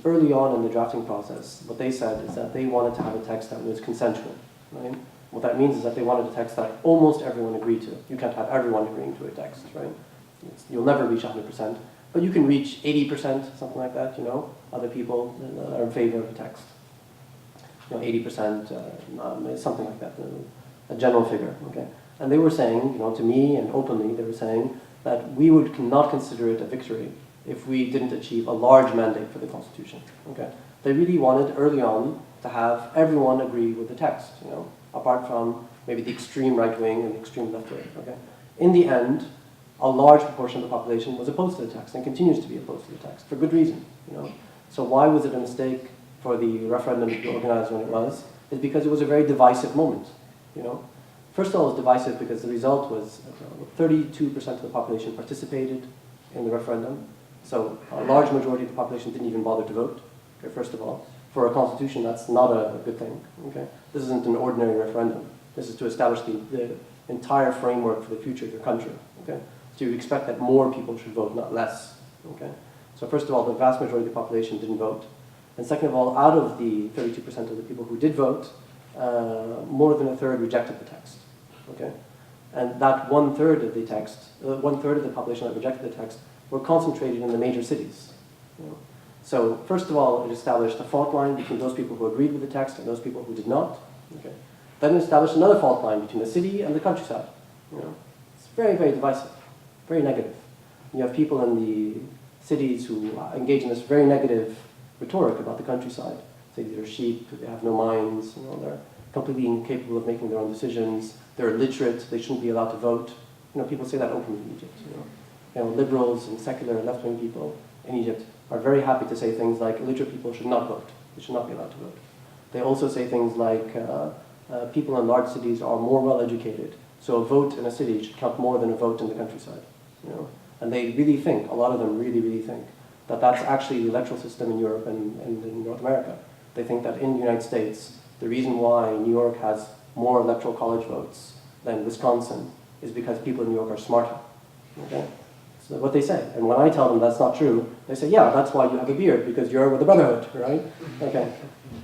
early on in the drafting process, what they said is that they wanted to have a text that was consensual, right? What that means is that they wanted a text that almost everyone agreed to. You can't have everyone agreeing to a text, right? You'll never reach 100%, but you can reach 80%, something like that, other people are in favor of a text. 80%, something like that, a general figure, okay? And they were saying, to me and openly, they were saying that we would not consider it a victory if we didn't achieve a large mandate for the Constitution, okay? They really wanted early on to have everyone agree with the text, apart from maybe the extreme right wing and the extreme left wing, okay? In the end, a large proportion of the population was opposed to the text and continues to be opposed to the text for good reason, So why was it a mistake for the referendum to be organized when it was? Is because it was a very divisive moment, First of all, it was divisive because the result was 32% of the population participated in the referendum. So a large majority of the population didn't even bother to vote, okay, first of all. For a constitution, that's not a good thing, okay? This isn't an ordinary referendum. This is to establish the entire framework for the future of your country, okay? So you expect that more people should vote, not less, okay? So first of all, the vast majority of the population didn't vote. And second of all, out of the 32% of the people who did vote, more than a third rejected the text, okay? And that one-third of the text, one-third of the population that rejected the text were concentrated in the major cities. So first of all, it established a fault line between those people who agreed with the text and those people who did not. Okay. Then it established another fault line between the city and the countryside. It's very, very divisive, very negative. You have people in the cities who engage in this very negative rhetoric about the countryside. Say they're sheep, they have no minds, they're completely incapable of making their own decisions, they're illiterate, they shouldn't be allowed to vote. People say that openly in Egypt. Liberals and secular left-wing people in Egypt are very happy to say things like illiterate people should not vote. They should not be allowed to vote. They also say things like people in large cities are more well-educated, so a vote in a city should count more than a vote in the countryside. And they really think, a lot of them really, really think, that that's actually the electoral system in Europe and in North America. They think that in the United States, the reason why New York has more electoral college votes than Wisconsin is because people in New York are smarter. Okay? So what they say. And when I tell them that's not true, they say, yeah, that's why you have a beard, because you're with the Brotherhood, right? Okay.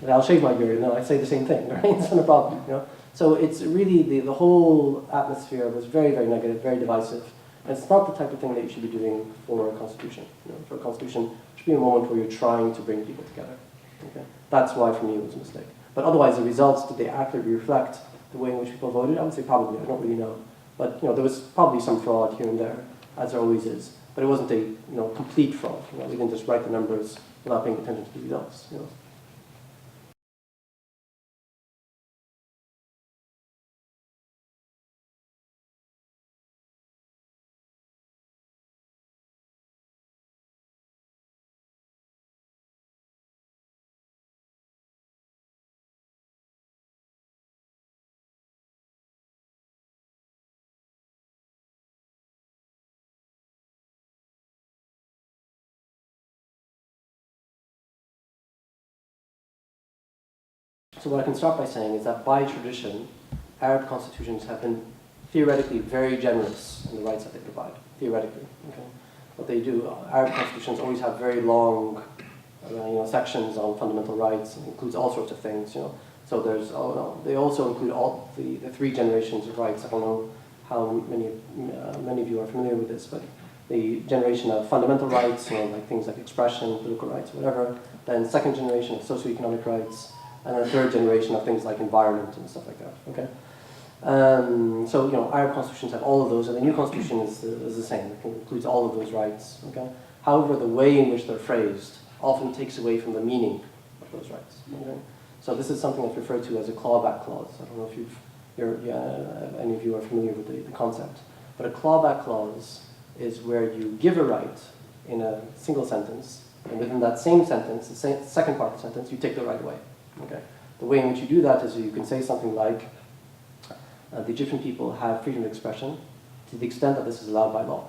And I'll shave my beard, and then I say the same thing, right? It's not a problem, So it's really, the whole atmosphere was very, very negative, very divisive. And it's not the type of thing that you should be doing for a constitution. For a constitution, it should be a moment where you're trying to bring people together. Okay? That's why, for me, it was a mistake. But otherwise, the results, did they accurately reflect the way in which people voted? I would say probably. I don't really know. But there was probably some fraud here and there, as there always is. But it wasn't a complete fraud. We didn't just write the numbers without paying attention to the results. So what I can start by saying is that by tradition, Arab constitutions have been theoretically very generous in the rights that they provide, theoretically. Okay? What they do, Arab constitutions always have very long sections on fundamental rights, and includes all sorts of things. So there's, they also include all the three generations of rights. I don't know how many of you are familiar with this, but the generation of fundamental rights, like things like expression, political rights, whatever. Then second generation of socioeconomic rights, and a third generation of things like environment and stuff like that. Okay, so Arab constitutions have all of those, and the new constitution is the same. It includes all of those rights. Okay, however, the way in which they're phrased often takes away from the meaning of those rights. Okay, so this is something that's referred to as a clawback clause. I don't know if any of you are familiar with the concept, but a clawback clause is where you give a right in a single sentence, and within that same sentence, the second part of the sentence, you take the right away. Okay. The way in which you do that is you can say something like, the Egyptian people have freedom of expression to the extent that this is allowed by law.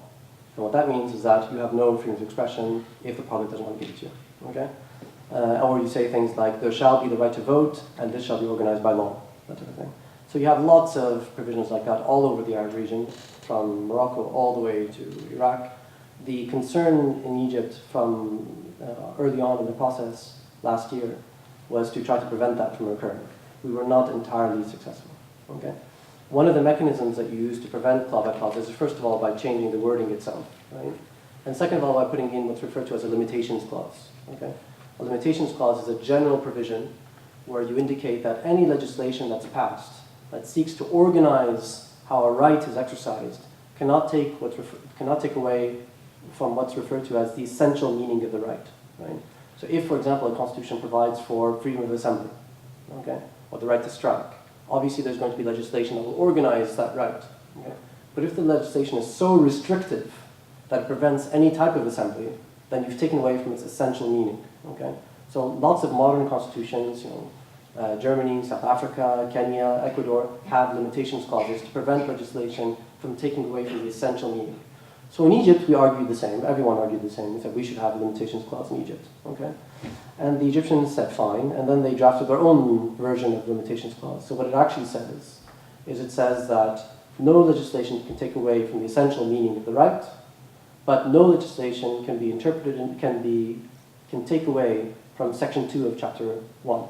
And what that means is that you have no freedom of expression if the public doesn't want to give it to you. Okay? Or you say things like, there shall be the right to vote, and this shall be organized by law, that type of thing. So you have lots of provisions like that all over the Arab region, from Morocco all the way to Iraq, The concern in Egypt from early on in the process last year was to try to prevent that from occurring. We were not entirely successful. Okay? One of the mechanisms that you use to prevent clawback clauses is, first of all, by changing the wording itself, right? And second of all, by putting in what's referred to as a limitations clause. Okay? A limitations clause is a general provision where you indicate that any legislation that's passed that seeks to organize how a right is exercised cannot take away from what's referred to as the essential meaning of the right. Right? So if, for example, a constitution provides for freedom of assembly, okay, or the right to strike, obviously there's going to be legislation that will organize that right. Okay? But if the legislation is so restrictive that it prevents any type of assembly, then you've taken away from its essential meaning. Okay? So lots of modern constitutions, Germany, South Africa, Kenya, Ecuador, have limitations clauses to prevent legislation from taking away from the essential meaning. So in Egypt, we argued the same. Everyone argued the same. They said we should have a limitations clause in Egypt. Okay? And the Egyptians said fine, and then they drafted their own version of the limitations clause. So what it actually says is it says that no legislation can take away from the essential meaning of the right, but no legislation can be interpreted and can take away from Section 2 of Chapter 1.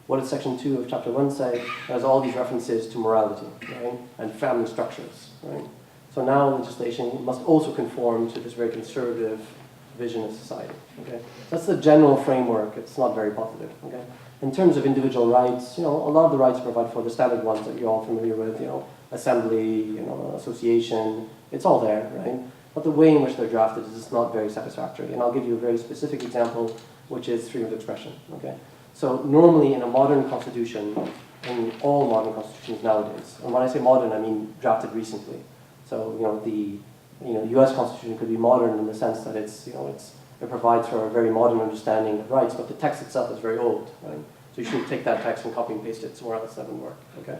What does Section 2 of Chapter 1 say? It has all these references to morality, right? And family structures, right? So now legislation must also conform to this very conservative vision of society, okay? That's the general framework. It's not very positive, okay? In terms of individual rights, a lot of the rights provided for, the standard ones that you're all familiar with, assembly, association, it's all there, right? But the way in which they're drafted is just not very satisfactory. And I'll give you a very specific example, which is freedom of expression, okay? So normally in a modern constitution, in all modern constitutions nowadays, and when I say modern, I mean drafted recently. So, the U.S. Constitution could be modern in the sense that it provides for a very modern understanding of rights, but the text itself is very old, right? So you shouldn't take that text and copy and paste it somewhere else. That wouldn't work, okay?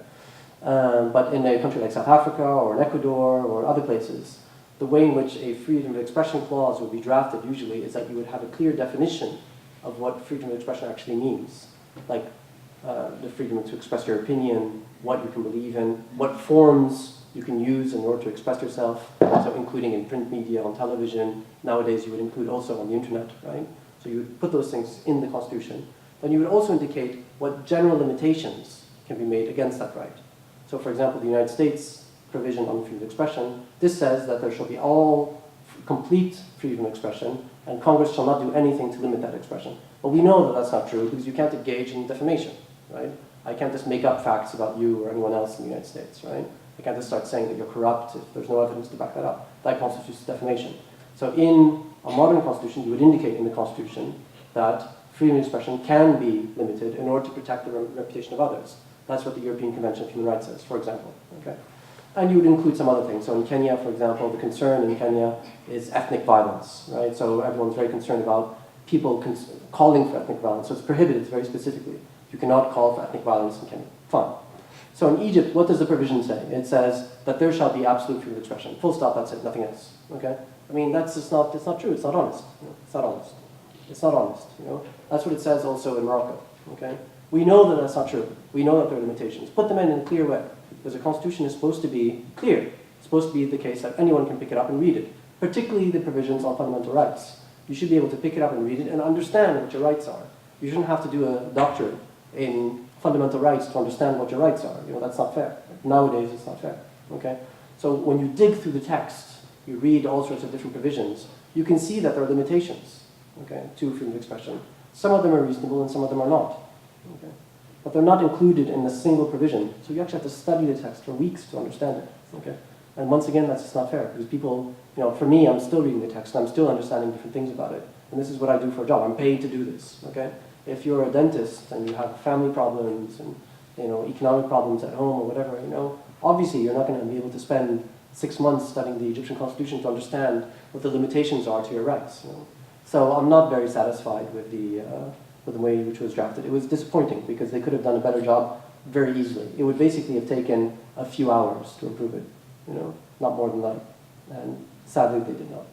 But in a country like South Africa or in Ecuador or other places, the way in which a freedom of expression clause would be drafted usually is that you would have a clear definition of what freedom of expression actually means, like the freedom to express your opinion, what you can believe in, what forms you can use in order to express yourself, so including in print media, on television. Nowadays you would include also on the internet, right? So you would put those things in the Constitution. Then you would also indicate what general limitations can be made against that right. So for example, the United States provision on freedom of expression, this says that there shall be all complete freedom of expression, and Congress shall not do anything to limit that expression. But we know that that's not true because you can't engage in defamation, right? I can't just make up facts about you or anyone else in the United States, right? I can't just start saying that you're corrupt if there's no evidence to back that up. That constitutes defamation. So in a modern constitution, you would indicate in the Constitution that freedom of expression can be limited in order to protect the reputation of others. That's what the European Convention of Human Rights says, for example. Okay? And you would include some other things. So in Kenya, for example, the concern in Kenya is ethnic violence, right? So everyone's very concerned about people calling for ethnic violence. So it's prohibited very specifically. You cannot call for ethnic violence in Kenya. Fine. So in Egypt, what does the provision say? It says that there shall be absolute freedom of expression. Full stop, that's it, nothing else. Okay? I mean, it's not true, it's not honest. It's not honest. It's not honest, That's what it says also in Morocco, okay? We know that that's not true. We know that there are limitations. Put them in a clear way, because the Constitution is supposed to be clear. It's supposed to be the case that anyone can pick it up and read it, particularly the provisions on fundamental rights. You should be able to pick it up and read it and understand what your rights are. You shouldn't have to do a doctorate in fundamental rights to understand what your rights are. That's not fair. Nowadays, it's not fair, okay? So when you dig through the text, you read all sorts of different provisions, you can see that there are limitations, okay, to freedom of expression. Some of them are reasonable and some of them are not, okay? But they're not included in a single provision, so you actually have to study the text for weeks to understand it, okay? And once again, that's just not fair, because people, for me, I'm still reading the text, and I'm still understanding different things about it, and this is what I do for a job. I'm paid to do this, okay? If you're a dentist and you have family problems and economic problems at home or whatever, obviously you're not going to be able to spend 6 months studying the Egyptian Constitution to understand what the limitations are to your rights. So I'm not very satisfied with the way in which it was drafted. It was disappointing because they could have done a better job very easily. It would basically have taken a few hours to improve it, not more than that. And sadly, they did not.